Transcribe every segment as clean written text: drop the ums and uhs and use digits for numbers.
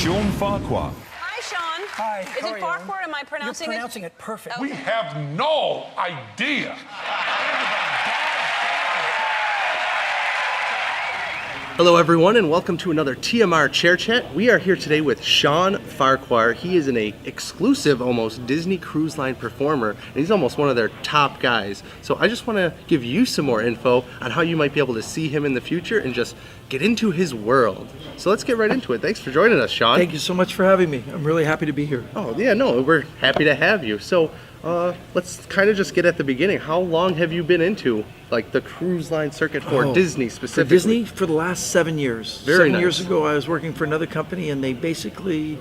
Shawn Farquhar. Hi, Shawn. Hi. Is it Farquhar? Am I pronouncing You're pronouncing it perfect. We have no idea. Hello everyone and welcome to another TMR Chair Chat. We are here today with Shawn Farquhar. He is an exclusive almost Disney Cruise Line performer and he's almost one of their top guys. So I just want to give you some more info on how you might be able to see him in the future and just get into his world. So let's get right into it. Thanks for joining us, Shawn. Thank you so much for having me. I'm really happy to be here. Oh yeah, no, we're happy to have you. So let's kind of just get at the beginning. How long have you been into like the cruise line circuit for Disney specifically? For Disney for the last 7 years. Very 7 years nice. ago I was working for another company and they basically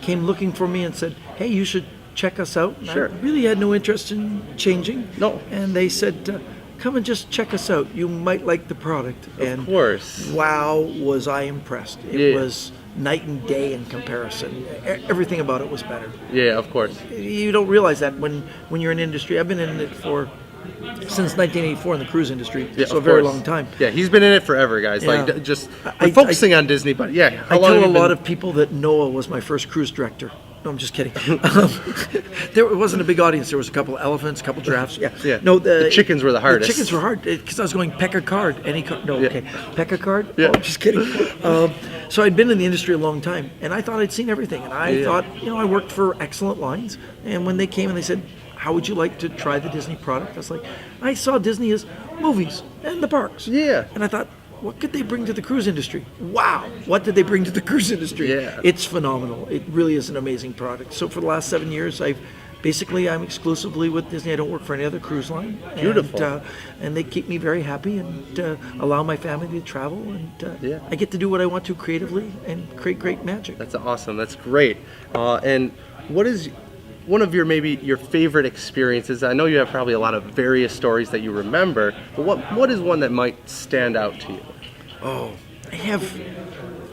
came looking for me and said, hey, you should check us out. And Sure. I really had no interest in changing. No. And they said, come and just check us out. You might like the product. Of course. Wow, was I impressed. It was night and day in comparison. Everything about it was better. Yeah, of course. You don't realize that when you're in industry. I've been in it since 1984 in the cruise industry, Yeah, so a of very course. long time. Yeah, he's been in it forever, guys. Yeah. Like, just I- we're focusing on Disney, but yeah, how I long tell have a you lot been- of people that Noah was my first cruise director. No, I'm just kidding. There wasn't a big audience. There was a couple elephants, a couple giraffes. Yeah. Yeah. No, The chickens were the hardest. The chickens were hard because I was going peck a card. Any card? No. Yeah. Okay. Peck a card? Yeah. Oh, just kidding. So I'd been in the industry a long time, and I thought I'd seen everything. And I thought, I worked for excellent lines. And when they came and they said, how would you like to try the Disney product? I was like, I saw Disney as movies and the parks. Yeah. And I thought, what could they bring to the cruise industry? Wow, what did they bring to the cruise industry? Yeah. It's phenomenal. It really is an amazing product. So for the last 7 years, I'm exclusively with Disney. I don't work for any other cruise line. Beautiful. And they keep me very happy and allow my family to travel. And I get to do what I want to creatively and create great magic. That's awesome. That's great. And what is one of your favorite experiences? I know you have probably a lot of various stories that you remember, but what is one that might stand out to you? Oh, I have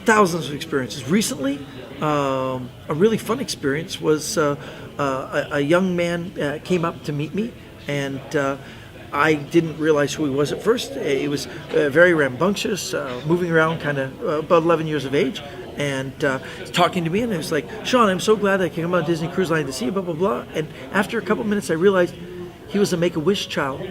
thousands of experiences. Recently, a really fun experience was a young man came up to meet me, and I didn't realize who he was at first. He was very rambunctious, moving around, kind of about 11 years of age, and talking to me, and it was like, Shawn, I'm so glad I can come on Disney Cruise Line to see you, blah, blah, blah. And after a couple minutes, I realized he was a Make-A-Wish child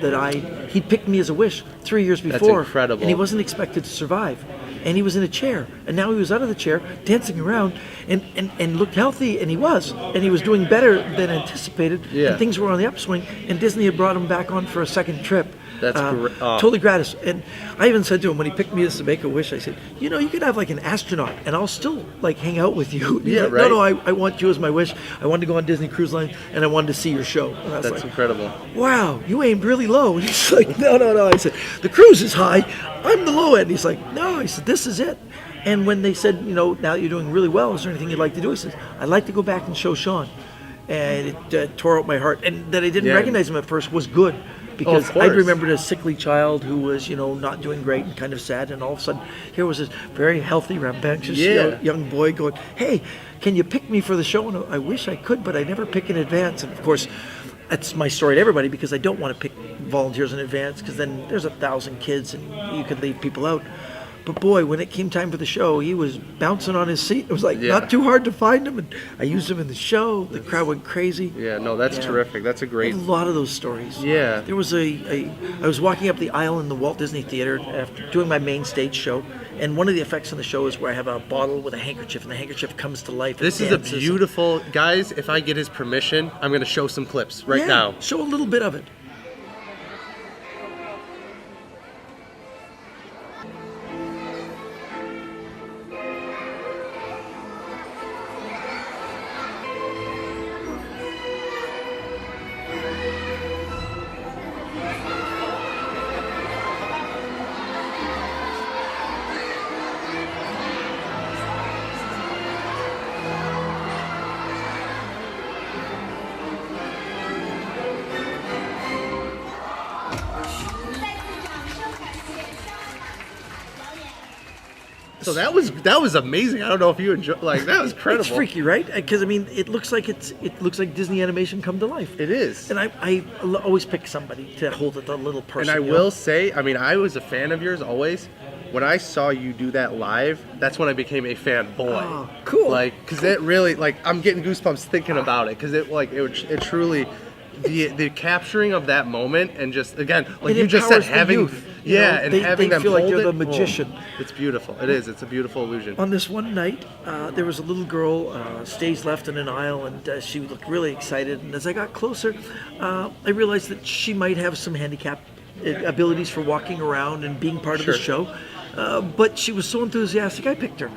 he picked me as a wish 3 years before. That's incredible. And he wasn't expected to survive. And he was in a chair. And now he was out of the chair, dancing around, and looked healthy, and he was. And he was doing better than anticipated. Yeah. And things were on the upswing. And Disney had brought him back on for a second trip. That's great. Totally gratis. And I even said to him when he picked me as to Make-A-Wish, I said, you could have like an astronaut, and I'll still like hang out with you. And he's Yeah, like, right. No, I want you as my wish. I wanted to go on Disney Cruise Line, and I wanted to see your show. And I was That's like, incredible. wow, you aimed really low. And he's like, no. I said, the cruise is high. I'm the low end. He's like, no. He said, this is it. And when they said, now that you're doing really well, is there anything you'd like to do? He says, I'd like to go back and show Shawn. And it tore out my heart. And that I didn't recognize him at first was good. Because of course. I remembered a sickly child who was, not doing great and kind of sad. And all of a sudden, here was this very healthy, rambunctious young boy going, hey, can you pick me for the show? And I wish I could, but I never pick in advance. And of course, that's my story to everybody because I don't want to pick volunteers in advance because then there's 1,000 kids and you could leave people out. But boy, when it came time for the show, he was bouncing on his seat. It was like not too hard to find him, and I used him in the show. The crowd went crazy. Yeah, no, that's terrific. That's a I great. have a lot of those stories. Yeah. There was I was walking up the aisle in the Walt Disney Theater after doing my main stage show, and one of the effects on the show is where I have a bottle with a handkerchief, and the handkerchief comes to life. This is a beautiful, guys. If I get his permission, I'm going to show some clips right now. Show a little bit of it. So that was amazing. I don't know if you enjoy that was incredible. It's freaky, right? Because it looks like Disney animation come to life. It is. And I always pick somebody to hold it, the little person. And I will say, I was a fan of yours always, when I saw you do that live, that's when I became a fanboy. Oh, cool. Like, because it really, like, I'm getting goosebumps thinking about it, because it truly, the capturing of that moment, and just, again, like It you just said, empowers the having, youth, and they having them feel like hold they're it, the magician. it's beautiful. It is. It's a beautiful illusion. On this one night, there was a little girl stage left in an aisle, and she looked really excited. And as I got closer, I realized that she might have some handicap abilities for walking around and being part of the show. But she was so enthusiastic, I picked her.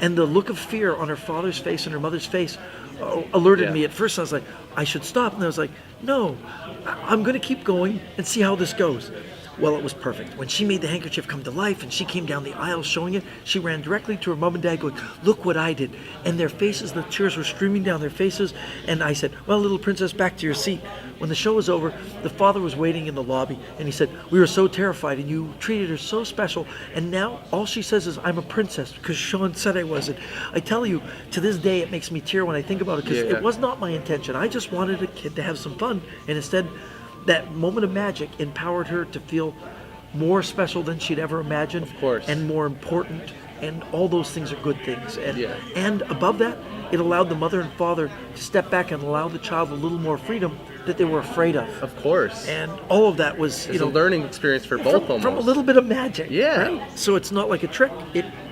And the look of fear on her father's face and her mother's face alerted me. At first I was like, I should stop. And I was like, no, I'm going to keep going and see how this goes. Well, it was perfect. When she made the handkerchief come to life and she came down the aisle showing it, she ran directly to her mom and dad going, look what I did. And their faces, the tears were streaming down their faces. And I said, well, little princess, back to your seat. When the show was over, the father was waiting in the lobby and he said, we were so terrified and you treated her so special. And now all she says is, I'm a princess because Shawn said I was. And I tell you, to this day, it makes me tear when I think about it because it was not my intention. I just wanted a kid to have some fun. And instead, that moment of magic empowered her to feel more special than she'd ever imagined. Of course. And more important. And all those things are good things. And, Yeah. and above that, it allowed the mother and father to step back and allow the child a little more freedom that they were afraid of. Of course. And all of that was, It's a learning experience for both almost. from a little bit of magic. Yeah. Right? So it's not like a trick.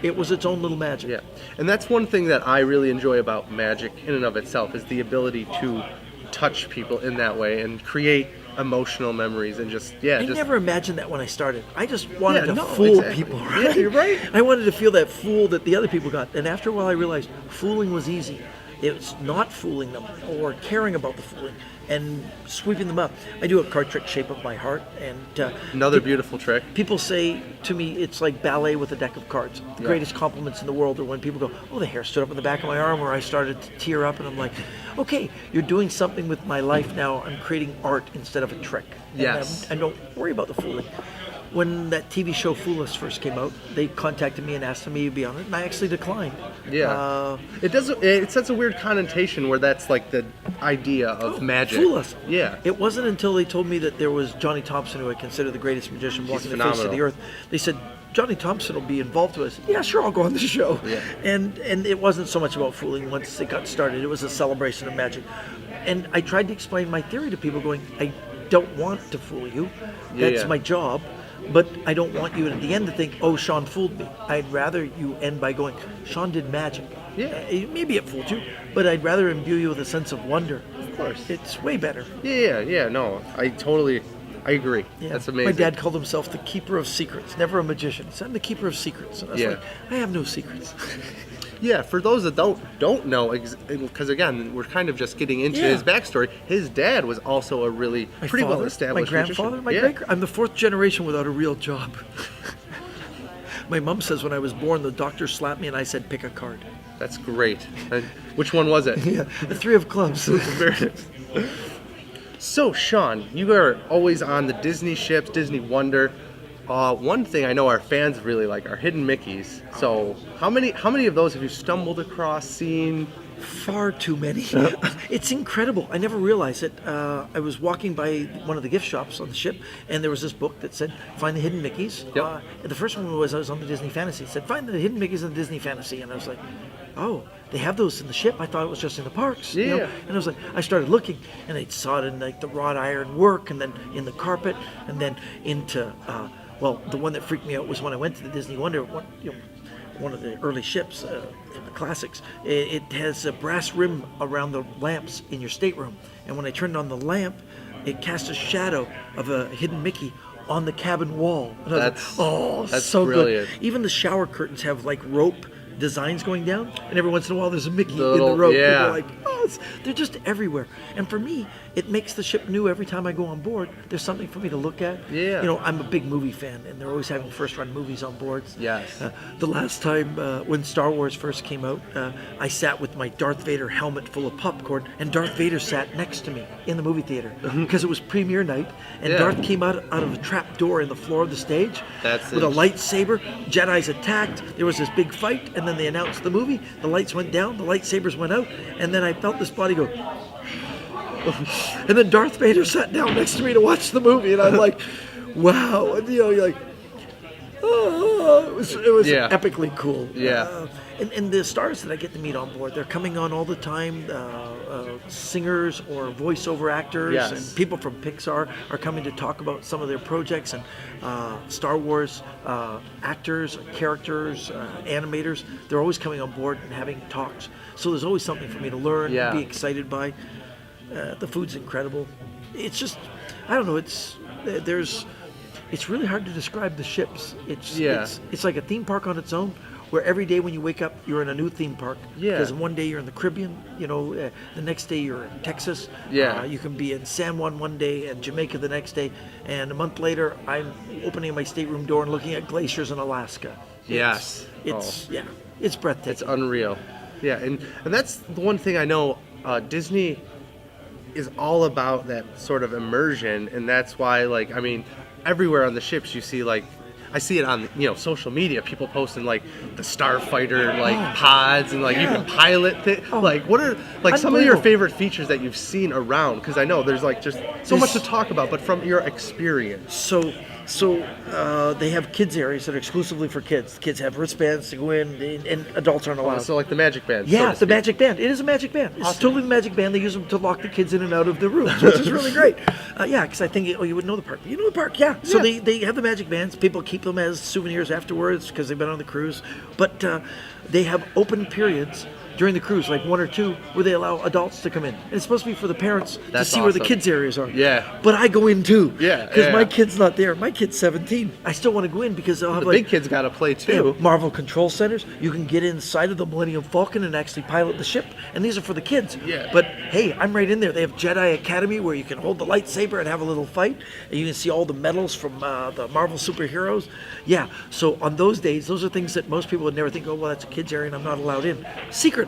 It was its own little magic. Yeah, and that's one thing that I really enjoy about magic in and of itself is the ability to touch people in that way and create emotional memories and I never imagined that when I started. I just wanted to fool people, right? Yeah, you're right. I wanted to feel that fool that the other people got. And after a while I realized fooling was easy. It's not fooling them or caring about the fooling and sweeping them up. I do a card trick shape of my heart, and another beautiful trick. people say to me it's like ballet with a deck of cards. The greatest compliments in the world are when people go, oh, the hair stood up on the back of my arm, or I started to tear up, and I'm like, okay, you're doing something with my life now. I'm creating art instead of a trick. Yes. And don't worry about the fooling. When that TV show Fool Us first came out, they contacted me and asked me to be on it, and I actually declined. Yeah. It sets a weird connotation where that's like the idea of magic. Fool Us. Yeah. It wasn't until they told me that there was Johnny Thompson, who I consider the greatest magician walking the face of the phenomenal. earth. They said, Johnny Thompson will be involved with us. Yeah, sure, I'll go on the show. Yeah. And it wasn't so much about fooling once it got started. It was a celebration of magic. And I tried to explain my theory to people going, I don't want to fool you. That's my job. But I don't want you at the end to think, oh, Shawn fooled me. I'd rather you end by going, Shawn did magic. Yeah. Maybe it fooled you, but I'd rather imbue you with a sense of wonder. Of course. It's way better. Yeah, no, I agree. Yeah. That's amazing. My dad called himself the keeper of secrets, never a magician. He said, I'm the keeper of secrets. And I was like, I have no secrets. Yeah, for those that don't know, because again, we're kind of just getting into his backstory. His dad was also a really pretty well established my grandfather, magician. I'm the fourth generation without a real job. My mom says when I was born, the doctor slapped me and I said, pick a card. That's great. And which one was it? Yeah, the three of clubs. So, Shawn, you are always on the Disney ships, Disney Wonder. One thing I know our fans really like are hidden Mickeys. So, how many of those have you stumbled across, seen? Far too many. It's incredible. I never realized it. I was walking by one of the gift shops on the ship, and there was this book that said, find the hidden Mickeys. Yep. The first one was I was on the Disney Fantasy. It said, find the hidden Mickeys in the Disney Fantasy. And I was like, oh, they have those in the ship? I thought it was just in the parks. Yeah. You know? And I was like, I started looking, and I saw it in like the wrought iron work, and then in the carpet, and then into, the one that freaked me out was when I went to the Disney Wonder, one of the early ships from the classics. It has a brass rim around the lamps in your stateroom, and when I turned on the lamp, it cast a shadow of a hidden Mickey on the cabin wall. And I was like, that's so brilliant. good. Even the shower curtains have like rope designs going down, and every once in a while there's a Mickey in Little- the rope. yeah. People are like, they're just everywhere. And for me, it makes the ship new every time I go on board. There's something for me to look at. Yeah. You know, I'm a big movie fan, and they're always having first-run movies on board. Yes. The last time when Star Wars first came out, I sat with my Darth Vader helmet full of popcorn, and Darth Vader sat next to me in the movie theater because it was premiere night, and Darth came out of a trap door in the floor of the stage with a lightsaber. Jedis attacked. There was this big fight, and then they announced the movie. The lights went down, the lightsabers went out, and then I felt this body go. And then Darth Vader sat down next to me to watch the movie, and I'm like, wow. And you're like, It was Yeah. epically cool. Yeah. And the stars that I get to meet on board, they're coming on all the time. Singers or voiceover actors Yes. and people from Pixar are coming to talk about some of their projects, and Star Wars actors, characters, animators. They're always coming on board and having talks. So there's always something for me to learn, Yeah. be excited by. The food's incredible. It's just, I don't know. It's really hard to describe the ships. It's like a theme park on its own, where every day when you wake up, you're in a new theme park. Yeah. Because one day you're in the Caribbean, the next day you're in Texas. Yeah. You can be in San Juan one day and Jamaica the next day, and a month later, I'm opening my stateroom door and looking at glaciers in Alaska. Yes. It's breathtaking. It's unreal. Yeah, and that's the one thing I know. Disney is all about that sort of immersion, and that's why, like, I mean, everywhere on the ships you see, like, I see it on social media. People posting like the Starfighter pods, and like you can pilot. Like, what are like some of your Unbelievable. favorite features that you've seen around? Because I know there's like just so much to talk about, but from your experience. So they have kids areas that are exclusively for kids. Kids have wristbands to go in, and adults aren't allowed. So like the Magic Band. Yeah, so to it's the speak. Magic Band. It is a Magic Band. It's totally the Magic Band. They use them to lock the kids in and out of the rooms, which is really great. Yeah, because I think, you would know the park. You know the park, yeah. So they have the Magic Bands. People keep them as souvenirs afterwards because they've been on the cruise. But they have open periods during the cruise, like 1 or 2, where they allow adults to come in. And it's supposed to be for the parents That's to see where the awesome. kids areas are. Yeah. But I go in too. Yeah, Because my yeah. kid's not there. My kid's 17. I still want to go in because they'll have The big kids got to play too. Marvel control centers. You can get inside of the Millennium Falcon and actually pilot the ship, and these are for the kids. Yeah. But hey, I'm right in there. They have Jedi Academy where you can hold the lightsaber and have a little fight, and you can see all the medals from the Marvel superheroes. Yeah. So on those days, those are things that most people would never think. Oh, well, that's a kids area, and I'm not allowed in. Secret.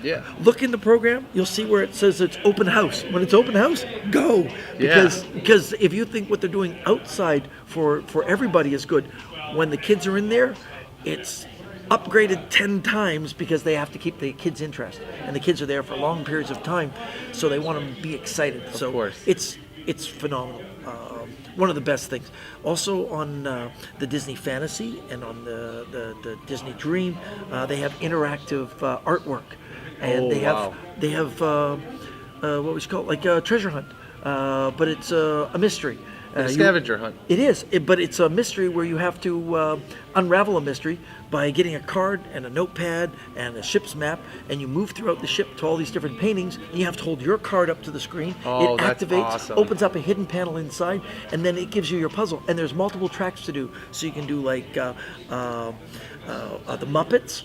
Yeah. Look in the program. You'll see where it says it's open house. When it's open house, go. Because if you think what they're doing outside for everybody is good, when the kids are in there, it's upgraded 10 times because they have to keep the kids' interest, and the kids are there for long periods of time, so they want them to be excited. Of course. It's phenomenal. One of the best things. Also on the Disney Fantasy and on the Disney Dream, they have interactive artwork, and they have what we call like a treasure hunt, but it's a mystery. A scavenger hunt. It is, but it's a mystery where you have to unravel a mystery by getting a card and a notepad and a ship's map, and you move throughout the ship to all these different paintings, and you have to hold your card up to the screen. Oh, it that's activates, awesome. opens up a hidden panel inside, and then it gives you your puzzle. And there's multiple tracks to do, so you can do like the Muppets.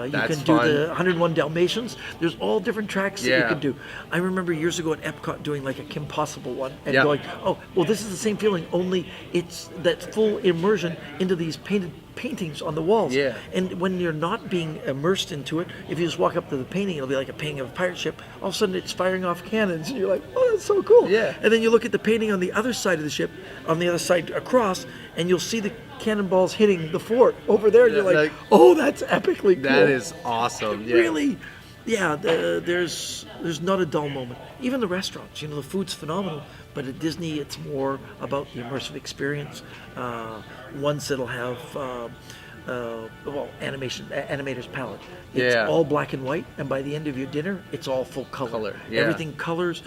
You That's can do fun. the 101 Dalmatians. There's all different tracks that you Yeah. can do. I remember years ago at Epcot doing like a Kim Possible one and Yep. going, oh, well, this is the same feeling, only it's that full immersion into these painted paintings on the walls. Yeah. And when you're not being immersed into it, if you just walk up to the painting, it'll be like a painting of a pirate ship. All of a sudden, it's firing off cannons, and you're like, oh, that's so cool. Yeah. And then you look at the painting on the other side of the ship, on the other side across, and you'll see the cannonballs hitting the fort over there. And you're like, oh, that's epically cool. That is awesome. Yeah. Really, yeah. There's not a dull moment. Even the restaurants, the food's phenomenal. But at Disney, it's more about the immersive experience. Ones that'll have animator's palette. It's Yeah. all black and white, and by the end of your dinner, it's all full color. Yeah. Everything colors.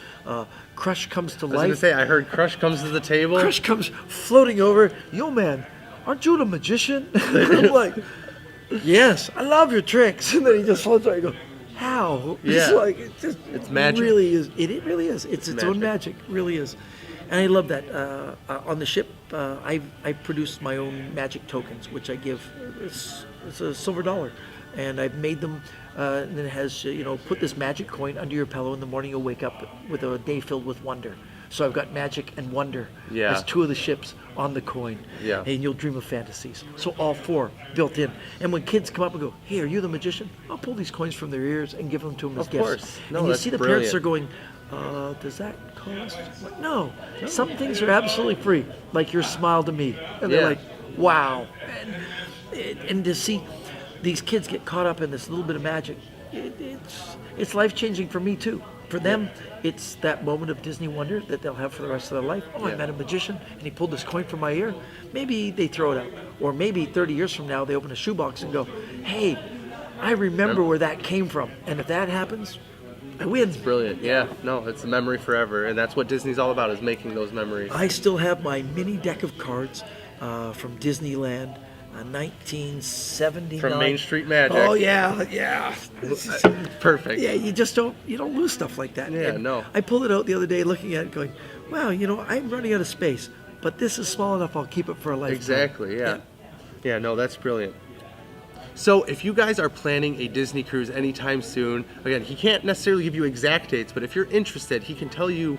Crush comes to I was gonna life. say, I heard Crush comes to the table. Crush comes floating over. Yo, man, aren't you the magician? I'm like, yes, I love your tricks. And then he just floats over. I go, how? Yeah. It's like It's magic. Really is. It really is. It's its own Magic. magic. Really is. And I love that. On the ship, I've produced my own magic tokens, which I give. It's a silver dollar, and I've made them. And it has put this magic coin under your pillow in the morning. You'll wake up with a day filled with wonder. So I've got magic and wonder Yeah. as two of the ships on the coin. Yeah. And you'll dream of fantasies. So all four built in. And when kids come up and go, hey, are you the magician? I'll pull these coins from their ears and give them to them as Of gifts. course. No, and you that's see the brilliant. parents are going, does that cost? I'm like, no. Some things are absolutely free, like your smile to me. And they're Yeah. like, wow. And to see these kids get caught up in this little bit of magic, it's life-changing for me too. For them, it's that moment of Disney wonder that they'll have for the rest of their life. Oh, I Yeah. met a magician and he pulled this coin from my ear. Maybe they throw it out. Or maybe 30 years from now, they open a shoebox and go, hey, I remember where that came from. And if that happens, I win. Brilliant. Yeah, no, it's a memory forever, and that's what Disney's all about, is making those memories. I still have my mini deck of cards from Disneyland, 1979. From Main Street Magic. Oh yeah. Perfect. Yeah, you don't lose stuff like that. Yeah, And no. I pulled it out the other day, looking at it, going, wow, I'm running out of space, but this is small enough. I'll keep it for a lifetime. Exactly, yeah. Yeah, no, that's brilliant. So if you guys are planning a Disney cruise anytime soon, again, he can't necessarily give you exact dates, but if you're interested, he can tell you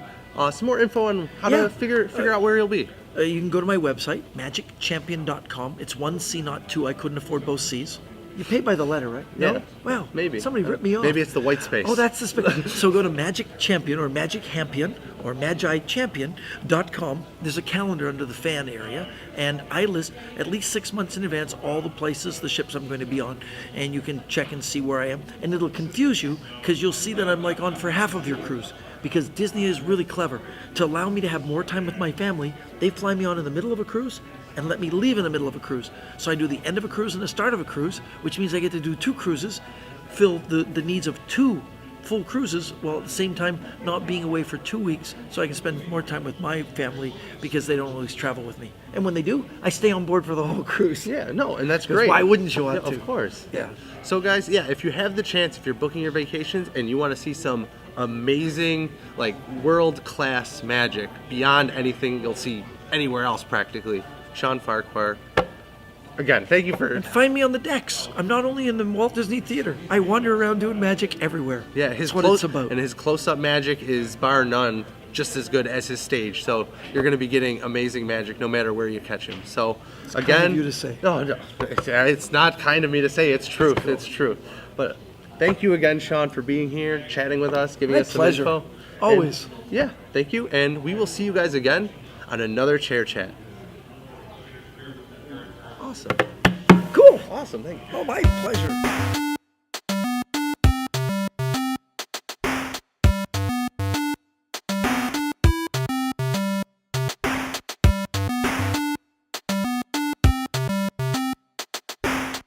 some more info on how Yeah. to figure out where you'll be. You can go to my website, magicchampion.com. It's one C, not two. I couldn't afford both C's. You pay by the letter, right? Yeah. No? Wow. Maybe. Somebody ripped me off. Maybe it's the white space. Oh, that's the space. So go to Magic Champion or Magic Hampion or MagiChampion.com. There's a calendar under the fan area, and I list at least 6 months in advance all the places, the ships I'm going to be on, and you can check and see where I am. And it'll confuse you because you'll see that I'm like on for half of your cruise. Because Disney is really clever. To allow me to have more time with my family, they fly me on in the middle of a cruise and let me leave in the middle of a cruise. So I do the end of a cruise and the start of a cruise, which means I get to do 2 cruises, fill the needs of 2 full cruises, while at the same time not being away for 2 weeks, so I can spend more time with my family because they don't always travel with me. And when they do, I stay on board for the whole cruise. Yeah, no, and that's 'Cause great. why wouldn't you want Yeah, to? Of course. Yeah. So guys, yeah, if you have the chance, if you're booking your vacations and you want to see some amazing, like, world-class magic beyond anything you'll see anywhere else practically, Shawn Farquhar, again, thank you for... Find me on the decks. I'm not only in the Walt Disney Theater. I wander around doing magic everywhere. Yeah, That's what it's about. And his close-up magic is, bar none, just as good as his stage. So you're going to be getting amazing magic no matter where you catch him. So again, kind of you to say. No, it's not kind of me to say. It's truth. It's true. But thank you again, Shawn, for being here, chatting with us, giving My us some pleasure. info. Always. And, yeah, thank you, and we will see you guys again on another Chair Chat. Awesome. Cool. Awesome. Thank you. Oh, my pleasure.